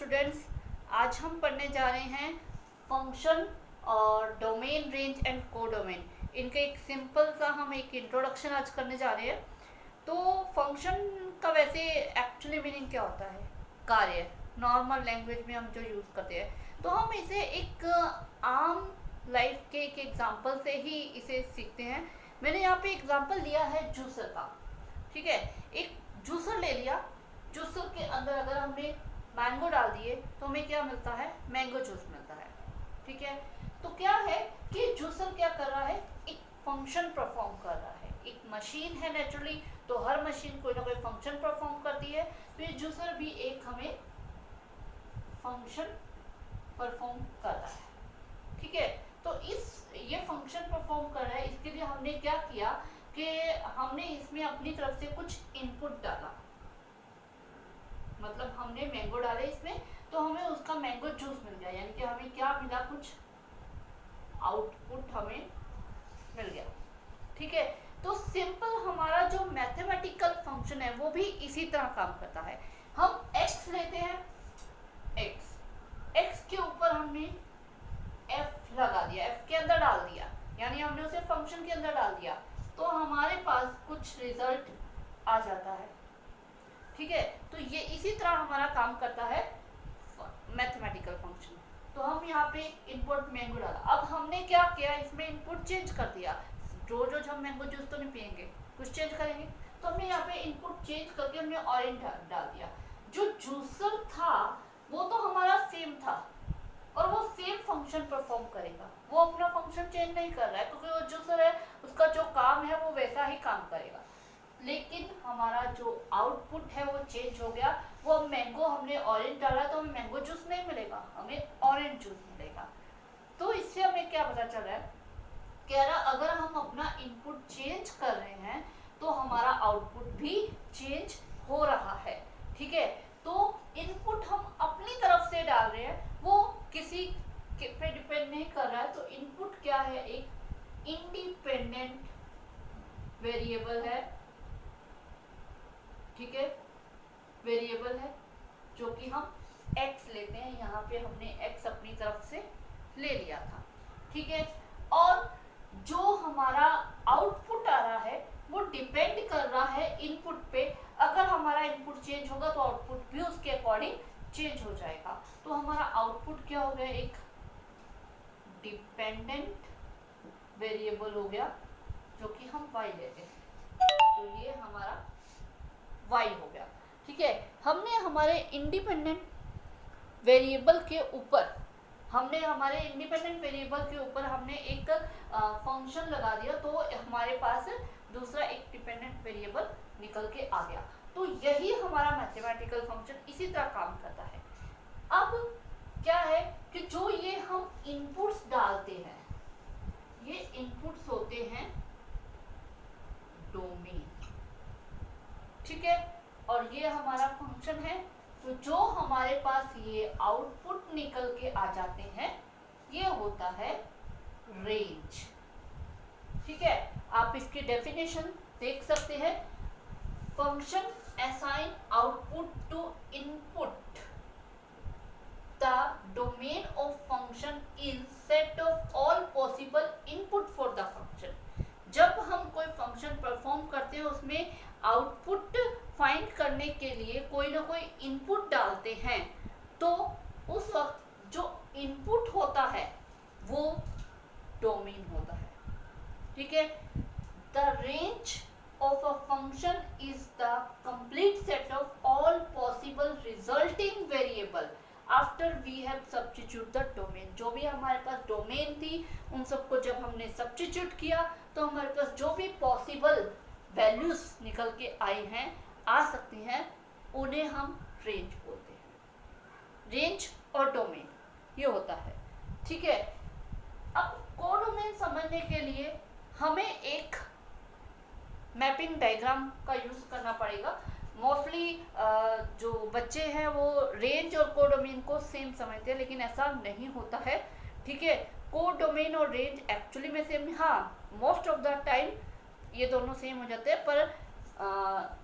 Students, आज हम पढ़ने जा रहे हैं फंक्शन और डोमेन, रेंज एंड कोडोमेन। इनका एक सिंपल सा हम एक इंट्रोडक्शन आज करने जा रहे हैं। तो फंक्शन का वैसे एक्चुअली मीनिंग क्या होता है? कार्य। नॉर्मल लैंग्वेज में हम जो यूज़ करते हैं, तो हम इसे एक आम लाइफ के एक एग्जांपल से ही इसे सीखते हैं। मैंने यहाँ पे एग्जांपल लिया है जूसर का। ठीक है, एक जूसर ले लिया। जूसर के अंदर अगर हमने मैंगो डाल दिए तो हमें क्या मिलता है? मैंगो जूस मिलता है। ठीक है, तो क्या है कि जूसर क्या कर रहा है? एक फंक्शन परफॉर्म कर रहा है। एक मशीन है नेचुरली, तो हर मशीन कोई ना कोई फंक्शन परफॉर्म करती है। तो ये जूसर भी एक हमें फंक्शन परफॉर्म कर रहा है। ठीक है, तो ये फंक्शन परफॉर्म कर रहा है, इसके लिए हमने क्या किया कि हमने इसमें अपनी तरफ से कुछ इनपुट डाला। मतलब हमने मैंगो डाले इसमें, तो हमें उसका मैंगो जूस मिल गया। यानी कि हमें क्या मिला? कुछ आउटपुट हमें मिल गया। ठीक है, तो सिंपल हमारा जो मैथमेटिकल फंक्शन है वो भी इसी तरह काम करता है। हम x लेते हैं, x के ऊपर हमने f लगा दिया, f के अंदर डाल दिया, यानी हमने उसे फंक्शन के अंदर डाल दिया, तो हमारे पास कुछ रिजल्ट आ जाता है। ठीक है, तो ये इसी तरह हमारा काम करता है मैथमेटिकल फंक्शन। तो हम यहाँ पे इनपुट मैंगो डाला। अब हमने क्या किया? इसमें इनपुट चेंज कर दिया। रोज हम मैंगो जूस तो नहीं पियेंगे, कुछ चेंज करेंगे। तो हमने यहाँ पे इनपुट चेंज करके हमने ऑरेंज डाल दिया। जो जूसर था वो तो हमारा सेम था और वो सेम फंक्शन परफॉर्म करेगा। वो अपना फंक्शन चेंज नहीं कर रहा है, क्योंकि वो जूसर है, उसका जो काम है वो वैसा ही काम करेगा। लेकिन हमारा जो आउटपुट है वो चेंज हो गया। वो मैंगो हमने ऑरेंज डाला तो हमें मैंगो जूस नहीं मिलेगा, हमें ऑरेंज जूस मिलेगा। तो इससे हमें क्या पता चल रहा है? कह रहा अगर हम अपना इनपुट चेंज कर रहे हैं तो हमारा आउटपुट भी चेंज हो रहा है। ठीक है, तो इनपुट हम अपनी तरफ से डाल रहे हैं, वो किसी पे डिपेंड नहीं कर रहा है। तो इनपुट क्या है? एक इंडिपेंडेंट वेरिएबल है। ठीक है, वेरिएबल है जो कि हम x लेते हैं। यहाँ पे हमने x अपनी तरफ से ले लिया था। ठीक है, और जो हमारा आउटपुट आ रहा है वो डिपेंड कर रहा है इनपुट पे। अगर हमारा इनपुट चेंज होगा तो आउटपुट भी उसके अकॉर्डिंग चेंज हो जाएगा। तो हमारा आउटपुट क्या हो गया? एक डिपेंडेंट वेरिएबल हो गया जो कि हम y लेते हैं। तो ये हमारा y हो गया। ठीक है, हमने हमारे इंडिपेंडेंट वेरिएबल के ऊपर हमने एक फंक्शन लगा दिया, तो हमारे पास दूसरा एक डिपेंडेंट वेरिएबल निकल के आ गया। तो यही हमारा मैथमेटिकल फंक्शन इसी तरह काम करता है। अब क्या है कि जो ये हम इनपुट्स डालते हैं, ये इनपुट्स होते हैं डोमेन। ठीक है, और ये हमारा फंक्शन है। तो जो हमारे पास ये आउटपुट निकल के आ जाते हैं, ये होता है रेंज। ठीक है, आप इसकी डेफिनेशन देख सकते हैं। Function assign output to input. The domain of function is set of all possible input for the function. जब हम कोई फंक्शन परफॉर्म करते हैं, उसमें आउटपुट फाइंड करने के लिए कोई ना कोई इनपुट डालते हैं, तो उस वक्त जो इनपुट होता है वो डोमेन होता है। ठीक है, the range of a function is the complete set of all possible resulting variable after we have substitute the domain. जो भी हमारे पास डोमेन थी, उन सबको जब हमने सब्स्टिट्यूट किया तो हमारे पास जो भी पॉसिबल वैल्यूज निकल के आई हैं, आ सकती हैं, उन्हें हम रेंज बोलते हैं। रेंज और डोमेन ये होता है। ठीक है, अब कोडोमेन समझने के लिए हमें एक मैपिंग डायग्राम का यूज करना पड़ेगा। मोस्टली जो बच्चे हैं वो रेंज और कोडोमेन को सेम समझते हैं, लेकिन ऐसा नहीं होता है। ठीक है, कोडोमेन और रेंज एक्चुअली में सेम, हाँ मोस्ट ऑफ द टाइम ये दोनों सेम हो जाते हैं, पर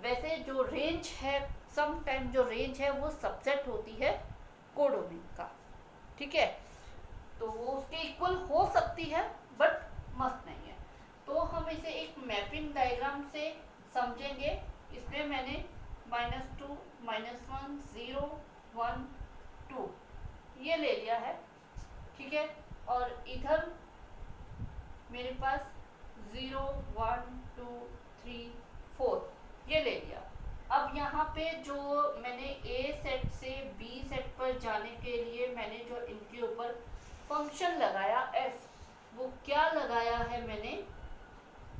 वैसे जो रेंज है, सम टाइम जो रेंज है वो सबसेट होती है कोडोमेन का, ठीक है। तो वो उसके इक्वल हो सकती है बट मस्ट नहीं है। तो हम इसे एक मैपिंग डायग्राम से समझेंगे। इसमें मैंने -2 -1 0 1 2 ये ले लिया है, ठीक है। और इधर मेरे पास 0 1 2 3 4 ये ले लिया। अब यहाँ पे जो मैंने ए सेट से बी सेट पर जाने के लिए मैंने जो इनके ऊपर फंक्शन लगाया एफ, वो क्या लगाया है मैंने,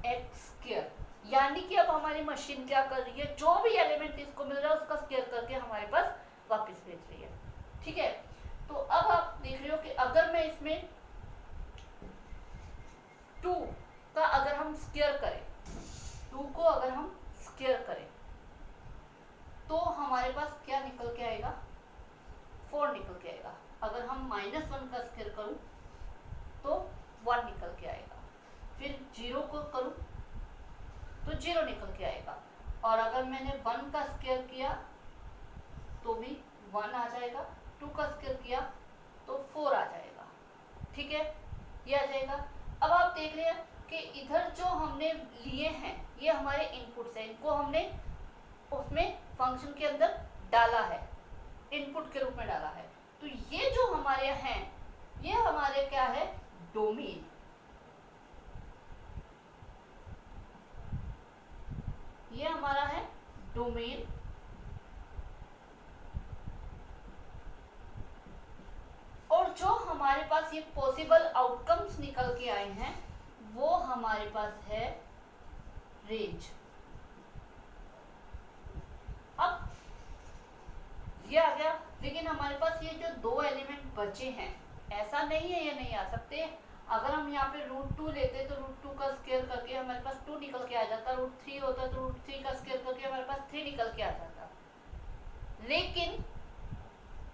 एक्स स्क्वायर। यानी कि अब हमारी मशीन क्या कर रही है, जो भी एलिमेंट इसको मिल रहा है उसका स्क्वायर करके हमारे पास वापस भेज रही है, ठीक है। तो अब आप देख रहे हो कि अगर मैं इसमें 2 का अगर हम स्क्वायर करें, 2 को अगर हम स्क्वायर करें तो हमारे पास क्या निकल के आएगा, 4 निकल के आएगा। अगर हम -1 का स्क्वायर करूं तो 1 निकल के आएगा, फिर 0 को करूं तो 0 निकल के आएगा, और अगर मैंने 1 का स्क्वायर किया तो भी 1 आ जाएगा, 2 का स्क्वायर किया तो 4 आ जाएगा, ठीक है, ये आ जाएगा। अब आप देख रहे हैं कि इधर जो हमने लिए हैं ये हमारे इनपुट्स हैं, इनको हमने उसमें फंक्शन के अंदर डाला है, इनपुट के रूप में डाला है। तो ये जो हमारे हैं ये हमारे क्या है, डोमेन। ये हमारा है डोमेन, और जो हमारे पास ये पॉसिबल आउटकम्स निकल के आए हैं वो हमारे पास है रेंज। अब ये आ गया, लेकिन हमारे पास ये जो 2 एलिमेंट बचे हैं, ऐसा नहीं है ये नहीं आ सकते। अगर हम यहाँ पे √2 लेते तो √2 का स्क्वायर करके हमारे पास 2 निकल के आ जाता, √3 होता तो √3 का स्क्वायर करके हमारे पास 3 निकल के आ जाता। लेकिन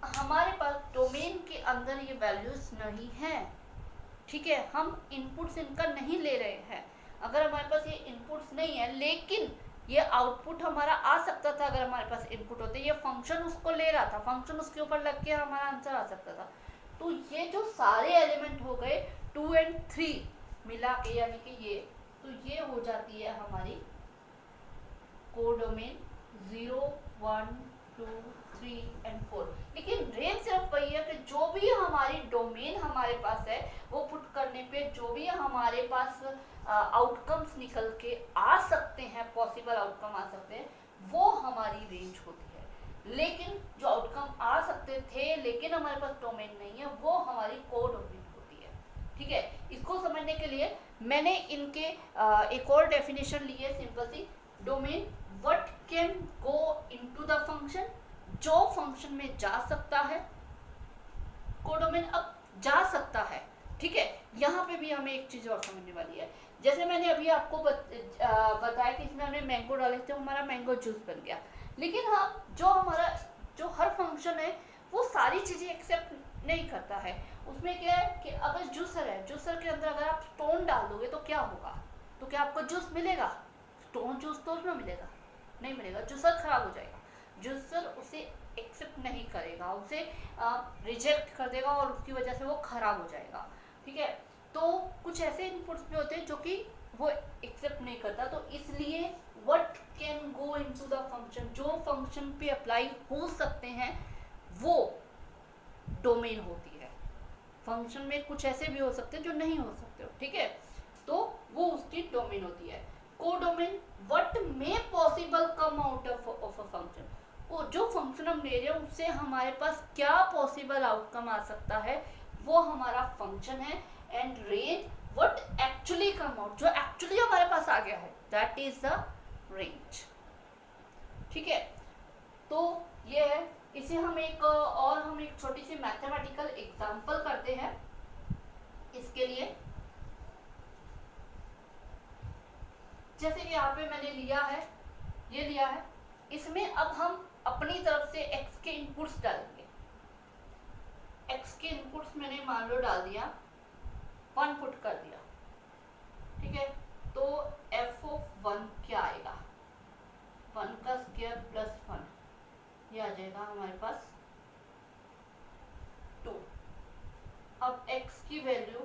हमारे पास डोमेन के अंदर ये वैल्यूज नहीं है, ठीक है। हम इनपुट्स इनका नहीं ले रहे हैं। अगर हमारे पास ये इनपुट्स नहीं है लेकिन ये आउटपुट हमारा आ सकता था, अगर हमारे पास इनपुट होते, ये फंक्शन उसको ले रहा था, फंक्शन उसके ऊपर लग के हमारा आंसर आ सकता था। तो ये जो सारे एलिमेंट हो गए 2 और 3 मिला के, यानी कि ये, तो ये हो जाती है हमारी कोडोमेन 0 1 2 3 और 4। लेकिन रेंज सिर्फ वही है कि जो भी हमारी डोमेन हमारे पास है वो पुट करने पे जो भी हमारे पास आउटकम्स निकल के आ सकते हैं, पॉसिबल आउटकम आ सकते हैं, वो हमारी रेंज होती है। लेकिन जो आउटकम आ सकते थे लेकिन हमारे पास डोमेन नहीं है वो हमारी कोडोमेन होती है, ठीक है। इसको समझने के लिए मैंने इनके एक और डेफिनेशन ली है सिंपल सी। Domain what can go into the function, जो फंक्शन में जा सकता है। कोडोमेन अब जा सकता है, ठीक है। यहाँ पे भी हमें एक चीज और समझने वाली है। जैसे मैंने अभी आपको बताया कि इसमें हमने मैंगो डाले थे, हमारा मैंगो जूस बन गया। लेकिन हाँ, जो हर फंक्शन है वो सारी चीजें एक्सेप्ट नहीं करता है। उसमें क्या है कि अगर जूसर है, जूसर के अंदर अगर आप स्टोन डाल दोगे तो क्या होगा, तो क्या आपको जूस मिलेगा? स्टोन जूस तो उसमें मिलेगा नहीं मिलेगा, जूसर खराब हो जाएगा। जूसर उसे एक्सेप्ट नहीं करेगा, उसे रिजेक्ट कर देगा और उसकी वजह से वो खराब हो जाएगा, ठीक है। तो कुछ ऐसे इनपुट्स भी होते हैं जो कि वो एक्सेप्ट नहीं करता, तो इसलिए what can go into the function, जो फंक्शन पे अप्लाई हो सकते हैं वो डोमेन होती है। फंक्शन में कुछ ऐसे भी हो सकते हैं जो नहीं हो सकते हो, ठीक है, तो वो उसकी डोमेन होती है। Codomain what may possible come out of a function, वो जो फंक्शन हम ले रहे हैं उससे हमारे पास क्या पॉसिबल आउटकम आ सकता है वो हमारा फंक्शन है। And range what actually come out, जो एक्चुअली हमारे पास आ गया है, दैट इज द रेंज, ठीक है। तो ये है, इसे हम एक छोटी सी मैथमेटिकल एग्जांपल करते हैं इसके लिए। जैसे कि यहाँ पे मैंने लिया है, ये लिया है, इसमें अब हम अपनी तरफ से x के इनपुट्स डालेंगे। x के इनपुट्स मैंने मान लो डाल दिया, 1 पुट कर दिया, ठीक है। तो f(1) क्या आएगा, 1 का स्क्वायर प्लस 1, ये आ जाएगा हमारे पास अब x की वैल्यू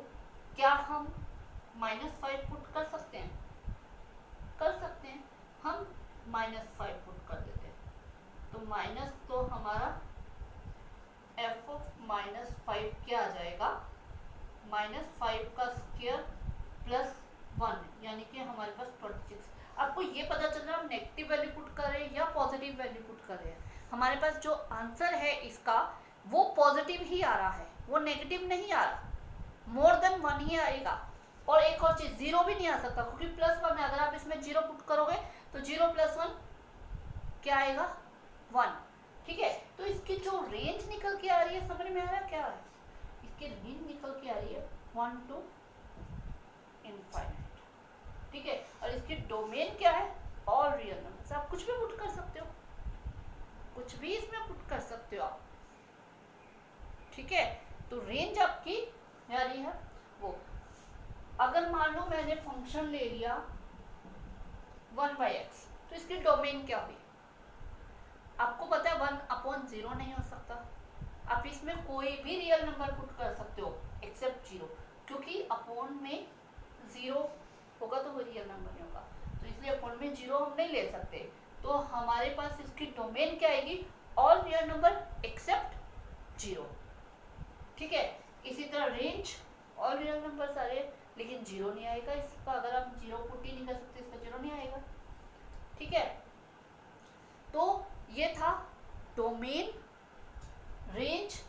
क्या हम -5 पुट कर सकते हैं? कर सकते हैं। हम -5 पुट कर देते हैं तो माइनस तो हमारा f ऑफ -5 क्या आ जाएगा? -5 का स्क्वायर प्लस 1 यानी कि हमारे पास 26। आपको ये पता चल रहा है हम नेगेटिव वैल्यू पुट कर रहे हैं या पॉजिटिव वैल्यू पुट कर रहे हैं। हमारे पास जो आंसर है इसका वो पॉजिटिव ही आ रहा है, वो नेगेटिव नहीं आ रहा, मोर देन 1 ही आएगा। और एक और चीज, जीरो भी नहीं आ सकता क्योंकि +1 है। अगर आप इसमें 0 पुट करोगे तो 0 + 1 क्या आएगा? 1। ठीक है, तो इसकी जो रेंज निकल के आ रही है, समझ में आ रहा है क्या है? इसकी रेंज निकल के आ रही है 1 to इनफाइनाइट। ठीक है, और इसकी डोमेन क्या है? All real numbers. आप कुछ भी पुट कर सकते हो, कुछ भी इसमें पुट कर सकते हो आप। ठीक है, तो रेंज आपकी आ रही है वो। अगर मान लो मैंने फंक्शन ले लिया 1/x, तो इसकी डोमेन क्या हुई? आपको पता है 1/0 नहीं हो सकता। आप इसमें कोई भी रियल नंबर पुट कर सकते हो एक्सेप्ट 0, क्योंकि अपॉन में 0 होगा तो कोई रियल नंबर नहीं होगा, तो इसलिए अपॉन में 0 हम नहीं ले सकते। तो हमारे पास इसकी डोमेन क्या आएगी? All real number except 0। ठीक है, इसी तरह रेंज ऑल रियल नंबर सारे, लेकिन 0 नहीं आएगा इसका। अगर आप 0 पुट ही नहीं कर सकते, इसका 0 नहीं आएगा। ठीक है, तो ये था डोमेन, रेंज